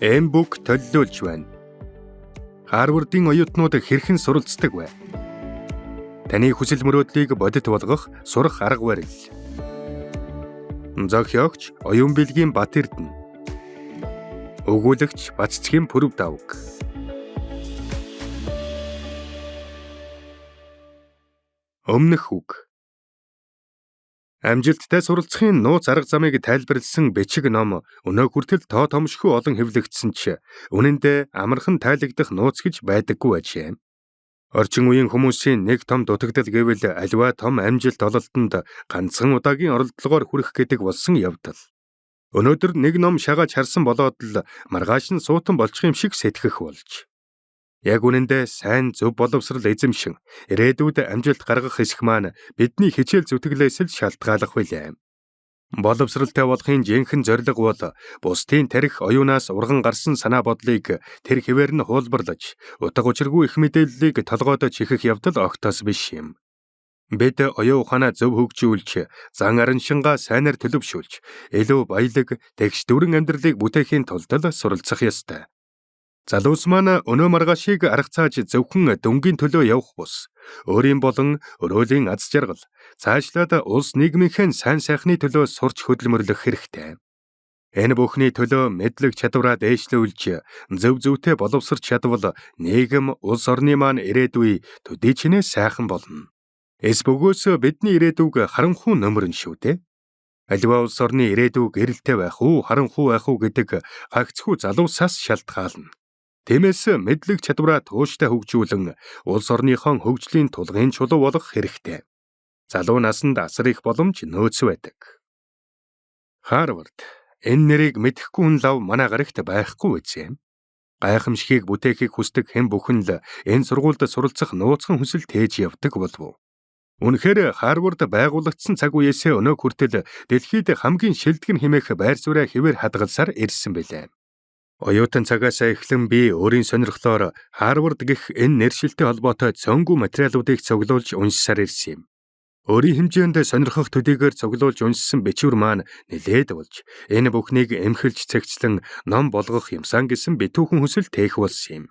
Эмбүк төлөөлж байна. Харвардын оюутнууд хэрхэн суралцдаг вэ? Таны хүсэл мөрөөдлийг бодит болгох сурах арга барил. Зохиогч Оюун Билгийн Бат Эрдэнэ. Өгүүлэгч Баццгийн Пүрэв Давг. Өмнөх үг. Амжилттай суралцахын нууц арга замыг тайлбарласан бичиг ном өнөө хүртэл тоо томшгүй олон хэвлэгдсэн ч үнэндээ амархан тайлагдах нууц гэж байдаггүй ажээ. Орчин үеийн хүмүүсийн нэг том дутагдал гэвэл аливаа том амжилт ололтонд ганцхан удаагийн оролдлогоор хүрэх гэдэг болсон явдал. Өнөөдөр нэг ном шагааж харсан болоод л маргааш нь суутан болчих юм шиг сэтгэх болж. Яг үнэндээ сайн зөв боловсрал эзэмшин ирээдүйд амжилт гаргах хэсэг маань бидний хичээл зүтгэлээс л шалтгаалах билээ. Боловсралтай болохын жинхэнэ зорилго бол бусдын тарих оюунаас урган гарсан санаа бодлыг тэр хэвээр нь хуулбарлаж, утга учиргүй их мэдээллийг толгойд чихэх явдал огтос биш юм. Бид оюун ухаанаа зөв хөгжүүлж, зан араншингаа сайнаар төлөвшүүлж, илүү баялаг, тэгш дүрэн амьдралыг бүтээхийн тулд суралцах ёстой. Залуус маань өнөө маргаашийг арга цааж зөвхөн дөнгөний төлөө явах бус, өөрийн болон өрөөлийн аз жаргал, цаашлаад улс нийгмийнхээ сайн сайхны төлөө сурч хөдөлмөрлөх хэрэгтэй. Энэ бүхний төлөө мэдлэг чадвараа дээшлүүлж, зөв зөвтэй боловсрч чадвал нийгэм, улс орны маань ирээдүй төдий чинээ сайхан болно. Эс бөгөөс бидний ирээдүг харанхуй нөмөрн шүү дээ. Аливаа улс орны ирээдүй гэрэлтэй байх уу, харанхуй байх уу гэдэг гагцхүү залуусаас шалтгаална. Тиймээс мэдлэг чадвараа тууштай хөгжүүлэн улс орныхон хөгжлийн тулгын чулуу болох хэрэгтэй. Залуу наснд асар их боломж нөөц байдаг. Харвард. Энэ нэрийг мэдэхгүй хүн лав манай гарагт байхгүй үзье. Гайхамшигыг бүтээхийг хүсдэг хэн бүхэн л энэ сургуульд суралцах нууцхан хүсэл тээж явдаг болов. Үнэхээр Харвард байгуулагдсан цаг үеэсээ өнөө хүртэл дэлхийд хамгийн шилдэг хэмээх байр сууриа хэвээр хадгалсаар ирсэн билээ. Оюутан цагаас эхлэн би өөрийн сонирхлоор Харвард гэх энэ нэршилтэй холбоотой цөөнгүй материалуудыг цуглуулж уншсаар ирсэн юм. Өөрийн хэмжээнд сонирхох төдийгээр цуглуулж уншсан бичвэр маань нэлээд болж, энэ бүхнийг эмхэлж цэгцлэн ном болгох юмсан гэсэн битүүхэн хүсэл тээх болсон юм.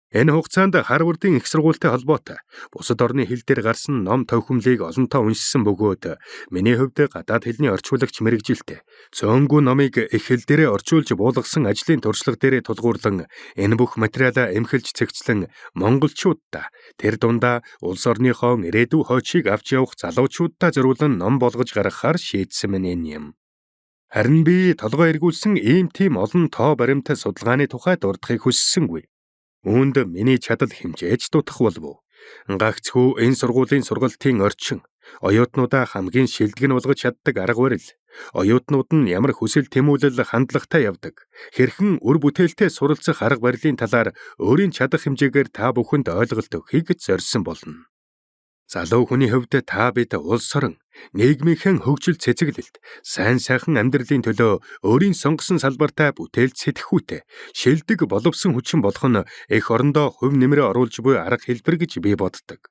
Энэ хугацаанд Харвардын их сургуультай холбоотой бусад орны хэл дээр гарсан ном товхимлыг олонтоо уншсан бөгөөд миний хувьд гадаад хэлний орчуулагч мэргэжилтэй цөөнгүй номыг их хэл дээрээ орчуулж буулгасан ажлын туршлага дээрээ тулгуурлан энэ бүх материалаа эмхэлж цэгцлэн монголчуудаа тэр дундаа улс орныхоо ирээдүй хойчийг авч явах залуучуудаа зориулан ном болгож гаргахаар шийдсэн мэн энэ юм. Харин би толгой эргүүлсэн ийм тийм олон тоо баримтат судалгааны тухай дурдахыг хүссэнгүй. Үүнд миний чадал хэмжээж дутах болов. Гагцхүү энэ сургуулийн сургалтын орчин, оюутнуудаа хамгийн шилдэг нь болгож чаддаг арга барил, оюутнууд нь ямар хүсэл тэмүүлэл хандлагатай явдаг, хэрхэн үр бүтээлтэй суралцах арга барилын талаар өөрийн чадах хэмжээгээр та бүхэнд ойлголт өгөхийг зорьсон болно. Залуу хүний хувьд та бид улс орон, нийгмийнхэн хөгжил цэцэглэлт, сайн сайхан амьдралын төлөө өөрийн сонгосон салбартаа бүтээлд сэтгэхүйтэй, шилдэг боловсон хүчин болох нь эх орондоо хувь нэмрээ оруулж буй арга хэлбэр гэж би боддог.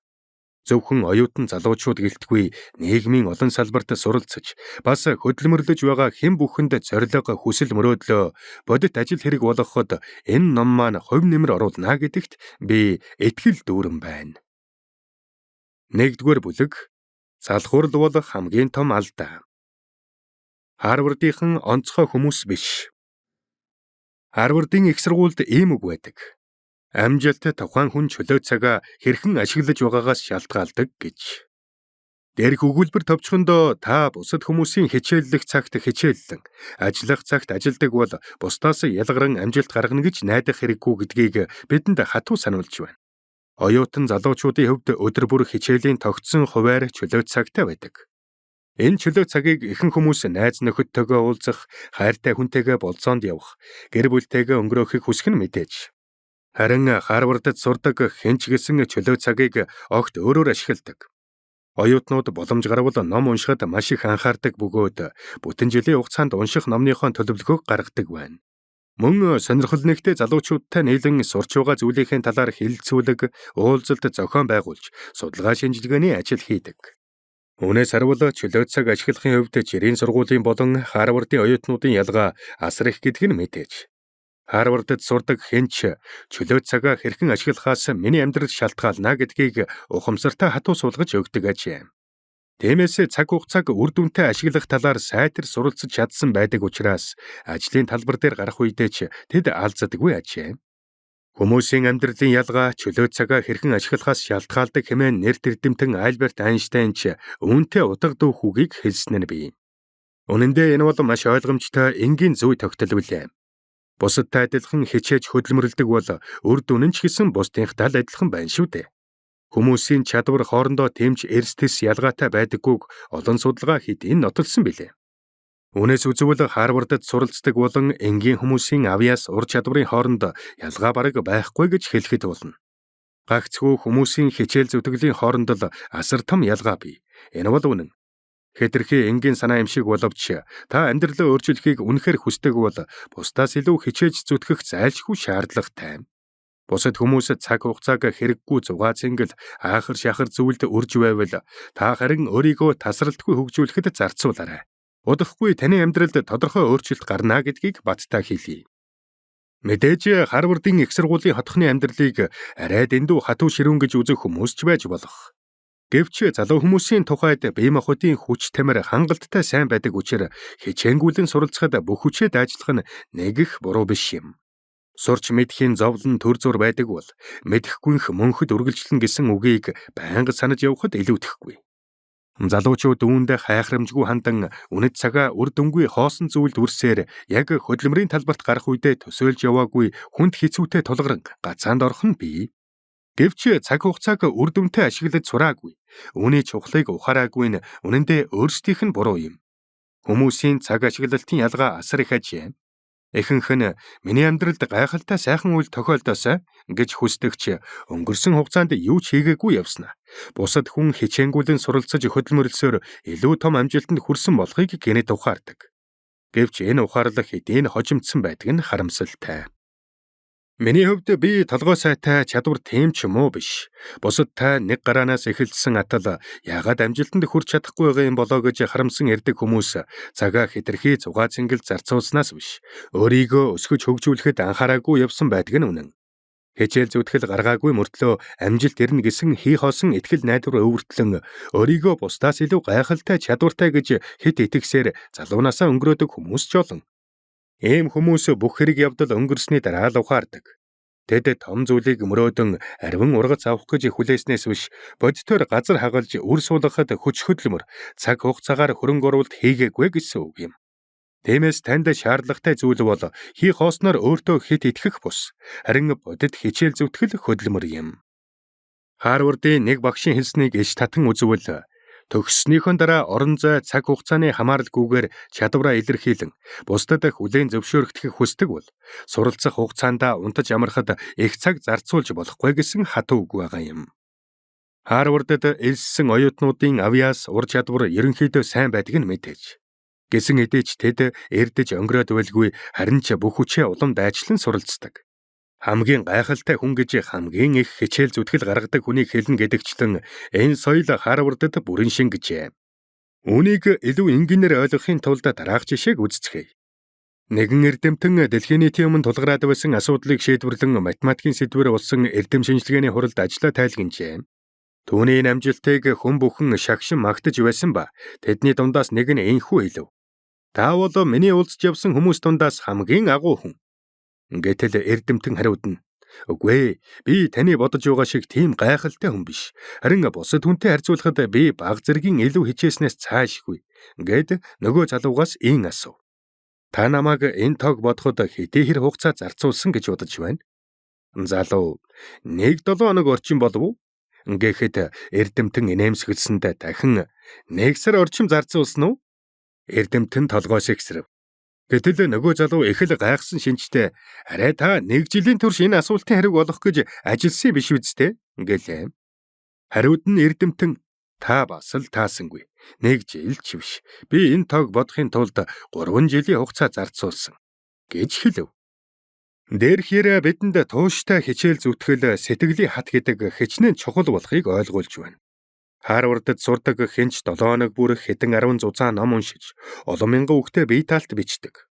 Зөвхөн оюутан залуучууд гэлтгүй нийгмийн олон салбарт суралцаж, бас хөдөлмөрлөж байгаа хэн бүхэнд зорилго, хүсэл мөрөөдлөө бодит ажил хэрэг болгоход энэ ном маань хувь нэмэр оруулна гэдэгт би итгэл дүүрэн байна. Нэгдүгээр бүлэг. Залхуурал бол хамгийн том алдаа. Харвардынхан онцгой хүмүүс биш. Харвардын их сургуульд ийм үг байдаг. Амжилт тухайн хүн чөлөө цагаа хэрхэн ашиглаж байгаагаас шалтгаалдаг гэж. Дээрх өгүүлбэр товчхондоо та бусад хүмүүсийн хичээллэх цагт хичээллэн, ажиллах цагт ажилдаг бол бусдаас ялгаран амжилт гаргана гэж найдах хэрэггүй гэдгийг бидэнд хатуу сануулж байна. Оюутан залуучуудын хувьд өдөр бүр хичээлийн тогтсон хуваар чөлөө цагтай байдаг. Энэ чөлөө цагийг ихэнх хүмүүс найз нөхөдтэйгээ уулзах, хайртай хүнтэйгээ болцоонд явах, гэр бүлтэйгээ өнгөрөөхийг хүсэх нь мэдээж. Харин Харвардд сурдаг хэн ч гэсэн чөлөө цагийг огт өөрөөр ашигладаг. Оюутнууд боломж гарвал ном уншихад маш их анхаардаг бөгөөд бүтэн жилийн хугацаанд унших номныхон төлөвлөгөөг гаргадаг байна. Мөн сонирхол нэгтэй залуучуудтай нийлэн сурч байгаа зүйлийнхээ талаар хэлэлцүүлэг, уулзалт зохион байгуулж, судалгаа шинжилгээний ажил хийдэг. Үүнээс харвал чөлөө цаг ашиглахын хувьд жирийн сургуулийн болон Харвардын оюутнуудын ялгаа асар их гэдэг нь мэдээж. Харвардд сурдаг хэнч чөлөө цагаа хэрхэн ашиглахаас миний амьдрал шалтгаална гэдгийг ухамсартай хатуу суулгаж өгдөг ажээ. Тиймээс цаг хугацааг үр дүнтэй ашиглах талаар сайтар суралцж чадсан байдаг учраас ажлын талбар дээр гарах үедээ ч тэд алддаггүй ажээ. Хүмүүсийн амьдралын ялгаа чөлөө цагаа хэрхэн ашиглахаас шалтгаалдаг хэмээн нэр дэвтэмтэн Альберт Айнштайн ч үүнтэй утга дүү хүүгийг хэлсэн нь бий. Үнэн дээр энэ бол маш ойлгомжтой энгийн зүй тогтол билээ. Бусадтай адилхан хичээж хөдөлмөрлөдөг бол үр дүн нь ч гэсэн бусдынхтай л адилхан байна шүү дээ. Хүмүүсийн чадвар хоорондоо тэмч эрсдэс ялгаатай байдаггүйг олон судалгаа хийдийн нотолсон билээ. Үүнээс үзвэл Харвардд суралцдаг болон энгийн хүмүүсийн авьяас ур чадварын хооронд ялгаа бараг байхгүй гэж хэлэхэд болно. Гагцхүү хүмүүсийн хичээл зүтгэлийн хооронд л асар том ялгаа бий. Энэ бол үнэн. Хэтэрхий энгийн санаа юм шиг боловч та амьдралаа өөрчлөхийг үнэхээр хүсдэг бол бусдаас илүү хичээж зүтгэх зайлшгүй шаардлагатай. Бусад хүмүүс цаг хугацааг хэрэггүй зугаа цэнгэл аахар шахар зүйлд үрж байвал та харин өөрийгөө тасралтгүй хөгжүүлэхэд зарцуулаарай. Удахгүй таны амьдралд тодорхой өөрчлөлт гарна гэдгийг баттаа хэлье. Мэдээж Харвардын их сургуулийн хотхны амьдралыг арай дэндүү хатуу ширүүн гэж үзэх хүмүүс ч байж болох. Гэвч залуу хүмүүсийн тухайд бие махбодын хүч тамир хангалттай сайн байдаг учраас хичээнгүйлэн суралцахад бүх хүчээр ажиллах нь нэг их буруу биш юм. Сурч мэдхийн зовлон төр зур байдаг бол мэдэхгүйнх мөнхөд үргэлжлэн гэсэн үгийг байнга санаж явахад илүүдэхгүй. Залуучууд үүнд хайхрамжгүй хандан үнэт цагаа үр дүнгүй хоосон зүйлд үрсээр яг хөдөлмөрийн талбарт гарах үедээ төсөөлж яваагүй хүнд хэцүүтэй тулгаран гацаанд орох нь бий. Гэвч цаг хугацааг үр дүнтэй ашиглаж сураагүй, үүний чухлыг ухаараагүй нь үнэндээ өөрсдийнх нь буруу юм. Хүмүүсийн цаг ашиглалтын ялгаа асар их ажээ. Ихэнх нь миний амьдралд гайхалтай сайхан үйл тохиолдосоо гэж хүсдэгч өнгөрсөн хугацаанд юу ч хийгээгүй явснаа. Бусад хүн хичээнгүйлэн суралцаж хөдөлмөрлсөөр илүү том амжилтанд хүрсэн болохыг гэнэт ухаардаг. Гэвч энэ ухаарлах хэдийн хожимдсан байдаг нь харамсалтай. Миний хувьд би толгой сайтай чадвар тийм ч юм уу биш. Бусадтай нэг гараанаас эхэлсэн атал яагаад амжилтанд хүрч чадахгүй байгаа юм болоо гэж харамсан ирдэг хүмүүс цагаа хэтэрхий зугаа цэнгэл зарцуулснаас биш. Өөрийгөө өсгөж хөгжүүлэхэд анхаараагүй явсан байдаг нь үнэн. Хичээл зүтгэл гаргаагүй мөртлөө амжилт ирнэ гэсэн хий хоосон итгэл найдвар өвөртлөн өөрийгөө бусдаас илүү гайхалтай чадвартай гэж хэд итгэсээр залуунаасаа өнгөрөөдөг хүмүүс ч олон. Ийм хүмүүс бүх хэрэг явдал өнгөрсний дараа л ухаардаг. Тэд том зүйлийг мөрөөдөн арвин ургац авах гэж хүлээснээс биш бодитоор газар хагалж үр суулгахад хүч хөдөлмөр цаг хугацаагаар хөрөнгө оруулалт хийгээгүй гэсэн үг юм. Тиймээс танд шаардлагатай зүйл бол хий хоосноор өөртөө хэд итгэх бус. Харин бодит хичээл зүтгэл хөдөлмөр юм. Харвардын нэг багшийн хэлснийг иш татан үзвэл төгссөнийхөө дараа орон зай цаг хугацааны хамааралгүйгээр чадвараа илэрхийлэн бусдад хүлээн зөвшөөрөгдөхийг хүсдэг бол суралцах хугацаанд унтаж амархад их цаг зарцуулж болохгүй гэсэн хатуу үг байгаа юм. Харвардд элссэн оюутнуудын авьяас ур чадвар ерөнхийдөө сайн байдаг нь мэдээж. Гэсэн хэдий ч тэд эрдэж өнгөрөөд байлгүй харин ч бүх хүчээ улам дайчлан суралцдаг. Хамгийн гайхалтай хүн гэж хамгийн их хичээл зүтгэл гаргадаг хүнийг хэлнэ гэдэгчлэн энэ соёл Харвардд бүрэн шингэжээ. Үүнийг илүү энгийнээр ойлгохын тулд дараах жишээг үздэхэй. Нэгэн эрдэмтэн дэлхийн нийтийн өмнө тулгараад байсан асуудлыг шийдвэрлэн математикийн сэдвээр болсон эрдэм шинжилгээний хуралд ажиллаа тайлгнажээ. Түүний энэ амжилтыг хүн бүхэн шагшин магтаж байсан ба тэдний дундаас нэг нь энхүү хэлв. Та бол миний уулзж явсан хүмүүс дундаас хамгийн агуу хүн. Гэтэл эрдэмтэн хариудна. Үгүй ээ, би таны бодож байгаа шиг тийм гайхалтай хүн биш. Харин бусад хүнтэй харьцуулахад би бага зэргийн илүү хичээснээс цаашгүй. Гэд нөгөө залуугаас ийн асуув. Та намайг энэ тоог бодоход хэдий хэр хугацаа зарцуулсан гэж бодож байна? Залуу 1-7 хоног орчим болов уу? Гэхэд эрдэмтэн инээмсэглэсэндээ дахин 1 сар орчим зарцуулсан уу? Эрдэмтэн толгойс ихсрэв. Гэтэл нөгөө залуу их л гайхсан шинжтэй арай та 1 жилийн турш энэ асуултын хариуг олох гэж ажилласан биш үсттэй гэлээ. Хариуд нь эрдэмтэн та бас л таасангүй. 1 жил ч биш. Би энэ тоог бодохын тулд 3 жилийн хугацаа зарцуулсан гэж хэлв. Дээрхээр бидэнд тууштай хичээл зүтгэл сэтгэлийн хат гэдэг хичнээн чухал болохыг ойлгуулж байна. Харвардд сурдаг хэнч 7 хоног бүр хэдэн 10 зузаан ном уншиж олон мянган үгтэй бие таалт бичдэг.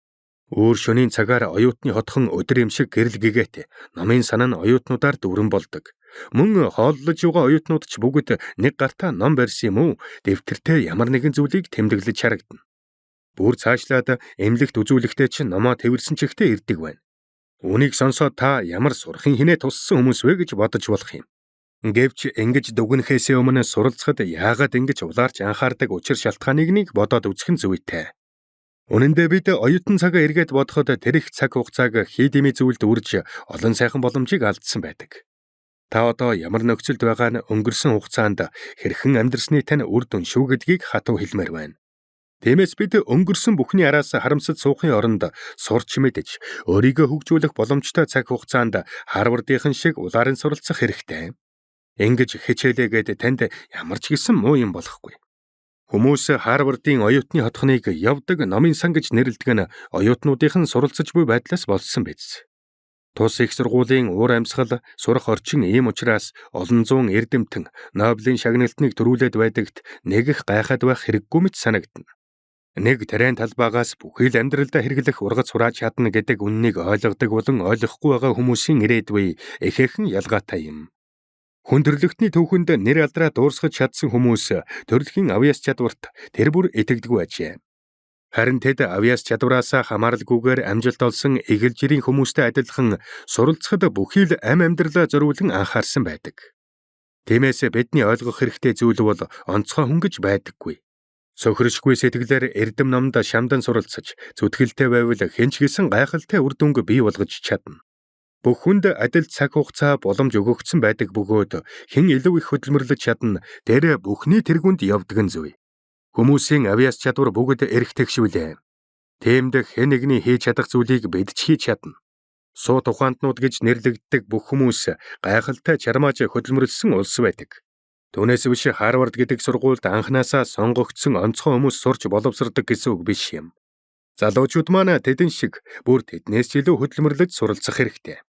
Өөр шөнийн цагаар оюутны хотхон өдөр эмшиг гэрэл гэгээд намын санаа нь оюутнуудаар дүүрэн болдог. Мөн хооллож байгаа оюутнууд ч бүгд нэг гартаа ном барьсан юм уу? Дэвтэртээ ямар нэгэн зүйлийг тэмдэглэж харагдана. Бүр цаашлаад эмнэлэгт үзүүлэхдээ ч номоо тэрсэн чихтэй ирдэг байна. Үүнийг сонсоод та ямар сурахын хинэ туссан хүмүүс вэ гэж бодож болох юм. Гэвч ингэж дүгнэхээс өмнө суралцахад яагаад ингэж улаарч анхаардаг учир шалтгааныг нэг бодоод үзэх нь зүйтэй. Үнэн дээр бид оюутан цагаа эргээд бодоход тэр их цаг хугацааг хий дэмий зүйлд үрж олон сайхан боломжийг алдсан байдаг. Та одоо ямар нөхцөлд байгаа нь өнгөрсөн хугацаанд хэрхэн амьдрсны тань үр дүн шүү гэдгийг хатуу хэлмээр байна. Тиймээс бид өнгөрсөн бүхний араас харамсаж суухын оронд сурч мэдэж өөрийгөө хөгжүүлэх боломжтой цаг хугацаанд Харвардынхан шиг улаарын суралцах хэрэгтэй. Ингэж хичээлээгээд танд ямар ч гэсэн муу юм болохгүй. Хүмүүс Харвардын оюутны хотхоныг явдаг номын сан гэж нэрлэдэг нь оюутнуудын суралцаж буй байдлаас болсон биз. Тус их сургуулийн уур амьсгал сурах орчин ийм учраас олон зуун эрдэмтэн Нобелийн шагналтныг төрүүлээд байдагт нэг их гайхаад байх хэрэггүй мэт санагдана. Нэг терэн талбаагаас бүхий л амьдралдаа хэрэглэх ургац хурааж чадна гэдэг үннийг ойлгодог болон ойлгохгүй байгаа хүмүүсийн ирээдүй ихээхэн ялгаатай юм. Хүндрэлтний төвхөнд нэр алдраа дуурсгаж чадсан хүмүүс төрөлхийн авьяас чадварт тэр бүр итгэдэггүй ажээ. Харин тэд авьяас чадвараас хамааралгүйгээр амжилт олсон эгэл жирийн хүмүүстэй адилхан суралцахад бүхий л ам амьдралаа зориулан анхаарсан байдаг. Тиймээс бидний ойлгох хэрэгтэй зүйл бол онцгой хүн гэж байдаггүй. Цохиршгүй сэтгэлээр эрдэм номд шамдан суралцаж зүтгэлтэй байвал хинч гисэн гайхалтай үр дүнг бий болгож чадна. Бүх хүнд адил цаг хугацаа боломж өгөгдсөн байдаг бөгөөд хэн илүү их хөдөлмөрлөж чадна тэр бүхний тэргүнд явдаг нь зүй. Хүмүүсийн авьяас чадвар бүгд эрх тэгшвэлээ. Тиймд хэн нэгний хийж чадах зүйлийг бид ч хийж чадна. Суу тухаантнууд гэж нэрлэгддэг бүх хүмүүс гайхалтай чармааж хөдөлмөрлсөн улс байдаг. Түүнээс биш Харвард гэдэг сургуульд анханасаа сонгогдсон онцгой хүмүүс сурч боловсрдог гэсэн үг биш юм. Залуучууд маань тэдэн шиг бүр тэднээс ч илүү хөдөлмөрлөж суралцах хэрэгтэй.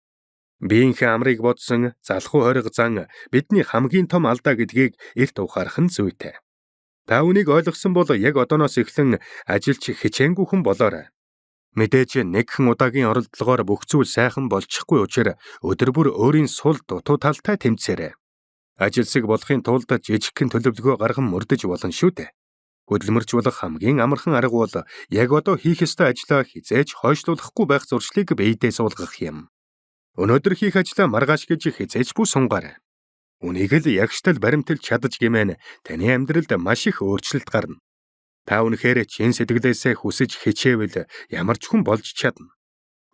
Биеийнхээ амрыг бодсон залхуу хориг зан бидний хамгийн том алдаа гэдгийг эрт ухаарах нь зүйтэй. Та үнийг ойлгосон бол яг одооноос эхлэн ажиллаж хичээнгүй хүн болоорой. Мэдээж нэгхэн удаагийн оролдлогоор бүх зүйл сайхан болчихгүй учраас өдөр бүр өөрийн сул дутуу талтай тэмцээрэй. Ажилсаг болохын тулд жижигхэн төлөвлөгөө гарган мөрдөж болно шүү дээ. Хөдөлмөрч болох хамгийн амархан арга бол яг одоо хийх ёстой ажлаа хизээж хойшлуулахгүй байх зуршлыг биедээ суулгах юм. Өнөөдөр хийх ажлаа маргааш гэж хизээж бүү сунгаарай. Үнийг л ягштал баримталж чадаж гэмээн таны амьдралд маш их өөрчлөлт гарна. Та үнэхээр чин сэтгэлээсээ хүсэж хичээвэл ямар ч хүн болж чадна.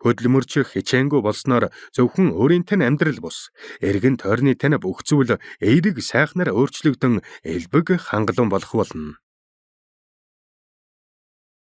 Хөдөлмөрч хичээнгүй болсноор зөвхөн өөрийн тань амьдрал бус. Эргэн тойрны тань бүх зүйл эерэг сайхнаар өөрчлөгдөн элбэг хангалуун болох болно.